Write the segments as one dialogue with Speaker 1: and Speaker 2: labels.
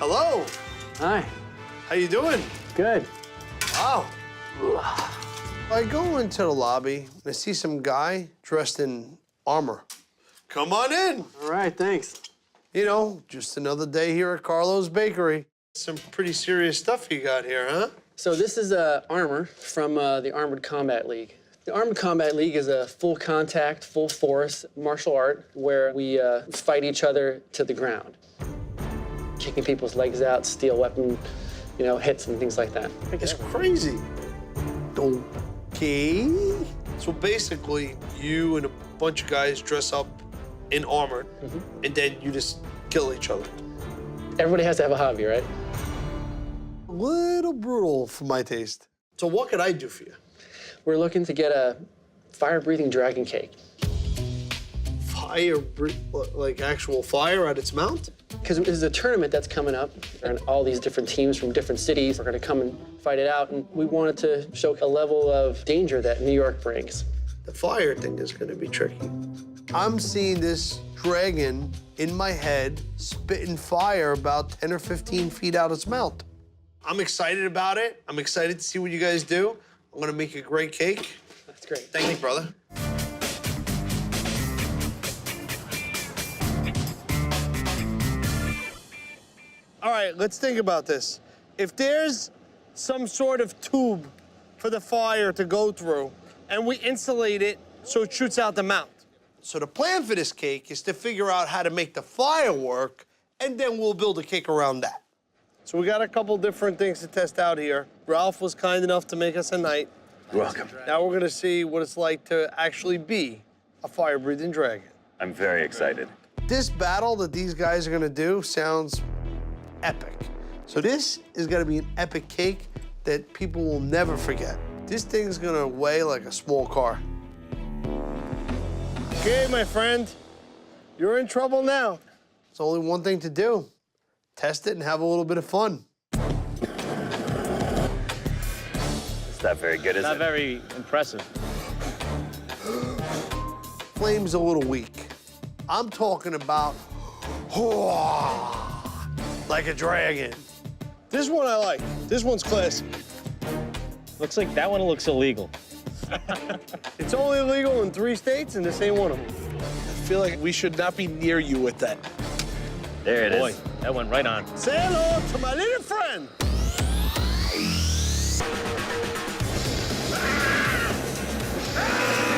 Speaker 1: Hello.
Speaker 2: Hi.
Speaker 1: How you doing?
Speaker 2: Good.
Speaker 1: Wow. I go into the lobby and I see some guy dressed in armor. Come on in.
Speaker 2: All right, thanks.
Speaker 1: You know, just another day here at Carlo's Bakery. Some pretty serious stuff you got here, huh?
Speaker 2: So this is armor from the Armored Combat League. The Armored Combat League is a full contact, full force martial art where we fight each other to the ground. Kicking people's legs out, steal weapon, you know, hits and things like that.
Speaker 1: It's crazy. Okay. So basically, you and a bunch of guys dress up in armor, and then you just kill each other.
Speaker 2: Everybody has to have a hobby, right?
Speaker 1: A little brutal for my taste. So what could I do for you?
Speaker 2: We're looking to get a fire-breathing dragon cake.
Speaker 1: Like actual fire at its mount?
Speaker 2: Because there's a tournament that's coming up, and all these different teams from different cities are going to come and fight it out, and we wanted to show a level of danger that New York brings.
Speaker 1: The fire thing is going to be tricky. I'm seeing this dragon in my head spitting fire about 10 or 15 feet out its mouth. I'm excited about it. I'm excited to see what you guys do. I'm going to make a great cake.
Speaker 2: That's great.
Speaker 1: Thank you, brother. All right, let's think about this. If there's some sort of tube for the fire to go through, and we insulate it so it shoots out the mouth. So the plan for this cake is to figure out how to make the fire work, and then we'll build a cake around that. So we got a couple different things to test out here. Ralph was kind enough to make us a knight.
Speaker 3: You're welcome.
Speaker 1: Now we're gonna see what it's like to actually be a fire-breathing dragon.
Speaker 3: I'm very excited.
Speaker 1: This battle that these guys are gonna do sounds epic. So this is gonna be an epic cake that people will never forget. This thing's gonna weigh like a small car. Okay, my friend, you're in trouble now. There's only one thing to do. Test it and have a little bit of fun.
Speaker 3: It's not very good, is
Speaker 4: Not
Speaker 3: it?
Speaker 4: very impressive.
Speaker 1: Flame's a little weak. I'm talking about like a dragon. This one I like. This one's classy.
Speaker 4: Looks like that one looks illegal.
Speaker 1: It's only illegal in 3 states, and this ain't one of them.
Speaker 5: I feel like we should not be near you with that.
Speaker 3: There it
Speaker 4: Boy,
Speaker 3: is.
Speaker 4: that went right on.
Speaker 1: Say hello to my little friend.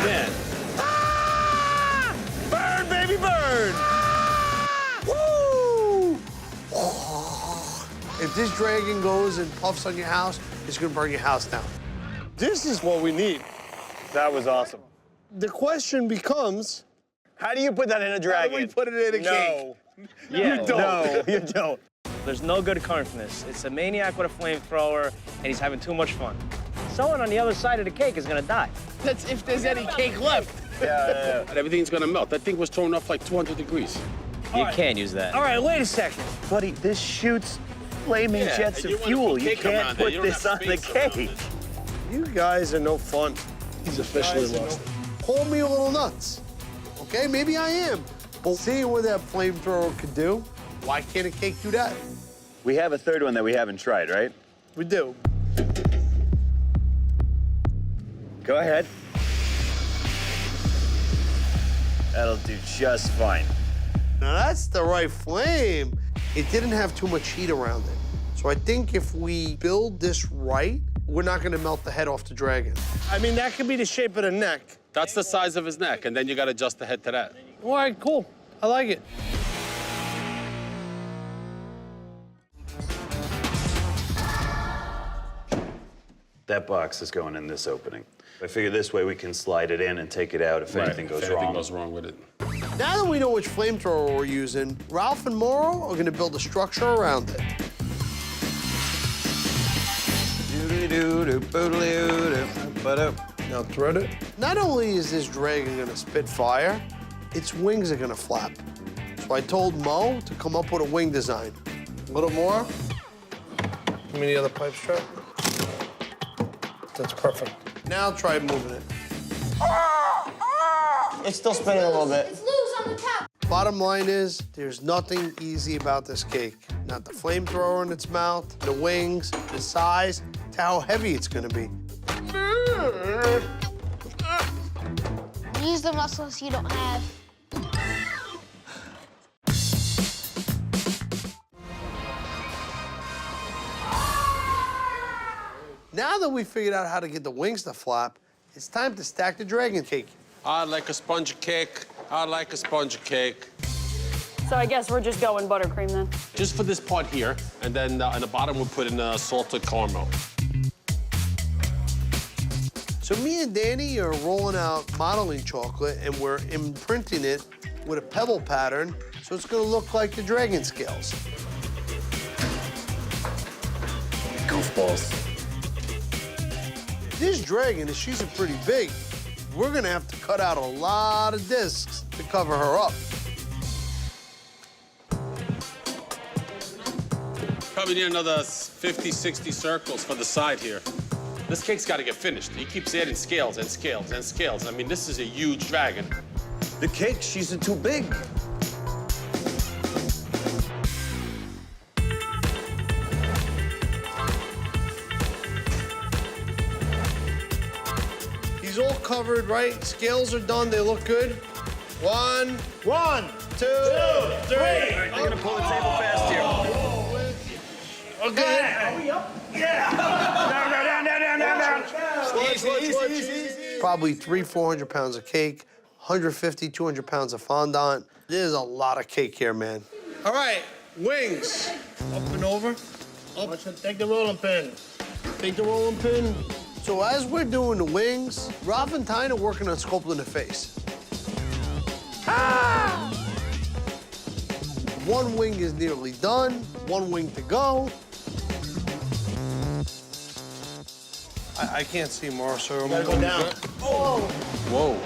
Speaker 4: Man,
Speaker 1: Burn, baby, burn! Woo! If this dragon goes and puffs on your house, it's gonna burn your house down. This is what we need.
Speaker 4: that was awesome.
Speaker 1: The question becomes,
Speaker 3: How do you put that in a
Speaker 1: how
Speaker 3: dragon?
Speaker 1: do we put it in a cake?
Speaker 4: Yeah,
Speaker 1: You don't.
Speaker 4: No, you don't. There's no good coming from this. It's a maniac with a flamethrower, and he's having too much fun. Someone on the other side of the cake is gonna die.
Speaker 5: That's if there's any cake left.
Speaker 3: Yeah.
Speaker 5: And everything's gonna melt. That thing was thrown off like 200 degrees.
Speaker 4: You can't use that.
Speaker 1: All right, wait a second.
Speaker 3: Buddy, this shoots flaming jets
Speaker 5: and you
Speaker 3: of
Speaker 5: wanna
Speaker 3: fuel.
Speaker 5: put
Speaker 3: You
Speaker 5: cake
Speaker 3: can't
Speaker 5: around it.
Speaker 3: put
Speaker 5: You don't
Speaker 3: this
Speaker 5: have
Speaker 3: on the
Speaker 5: space around
Speaker 3: cake.
Speaker 5: it.
Speaker 1: You guys are no fun.
Speaker 5: He's officially lost.
Speaker 1: Call me a little nuts. Okay, maybe I am. But seeing what that flamethrower could do, why can't a cake do that?
Speaker 3: We have a third one that we haven't tried, right?
Speaker 1: We do.
Speaker 3: Go ahead. That'll do just fine.
Speaker 1: Now that's the right flame. It didn't have too much heat around it. So I think if we build this right, we're not gonna melt the head off the dragon. I mean, that could be the shape of the neck.
Speaker 5: That's the size of his neck, and then you gotta adjust the head to that.
Speaker 1: All right, cool. I like it.
Speaker 3: That box is going in this opening. I figure this way we can slide it in and take it out if anything goes
Speaker 5: if
Speaker 3: wrong.
Speaker 5: anything goes wrong with it.
Speaker 1: Now that we know which flamethrower we're using, Ralph and Mauro are gonna build a structure around it. Now thread it. Not only is this dragon gonna spit fire, its wings are gonna flap. So I told Mo to come up with a wing design. A little more. Give me the other pipe strap. That's perfect. Now try moving it.
Speaker 2: It's still spinning a little bit.
Speaker 6: It's loose on the top.
Speaker 1: Bottom line is, there's nothing easy about this cake. Not the flamethrower in its mouth, the wings, the size, to how heavy it's gonna be.
Speaker 6: Use the muscles you don't have.
Speaker 1: Now that we figured out how to get the wings to flap, it's time to stack the dragon cake.
Speaker 5: I like a sponge cake. I like a sponge cake.
Speaker 7: So I guess we're just going buttercream then.
Speaker 5: Just for this part here, and then on the bottom we'll put in salted caramel.
Speaker 1: So me and Danny are rolling out modeling chocolate, and we're imprinting it with a pebble pattern, so it's gonna look like the dragon scales.
Speaker 3: Goofballs.
Speaker 1: This dragon is, she's pretty big. We're gonna have to cut out a lot of discs to cover her up.
Speaker 5: Probably need another 50, 60 circles for the side here. This cake's got to get finished. He keeps adding scales and scales and scales. I mean, this is a huge dragon.
Speaker 3: The cake, she's too big.
Speaker 1: He's all covered, right? Scales are done, they look good. One,
Speaker 4: 1, 2, 3.
Speaker 3: They're gonna pull the table fast here.
Speaker 1: okay. Probably 300-400 pounds of cake, 150, 200 pounds of fondant. There's a lot of cake here, man. All right, wings. Up and over. Up.
Speaker 4: Take the rolling pin.
Speaker 1: Take the rolling pin. So as we're doing the wings, Ralph and Tyne are working on sculpting the face. Ah! One wing is nearly done, one wing to go. I can't see more, so...
Speaker 4: Gotta go down.
Speaker 5: Whoa.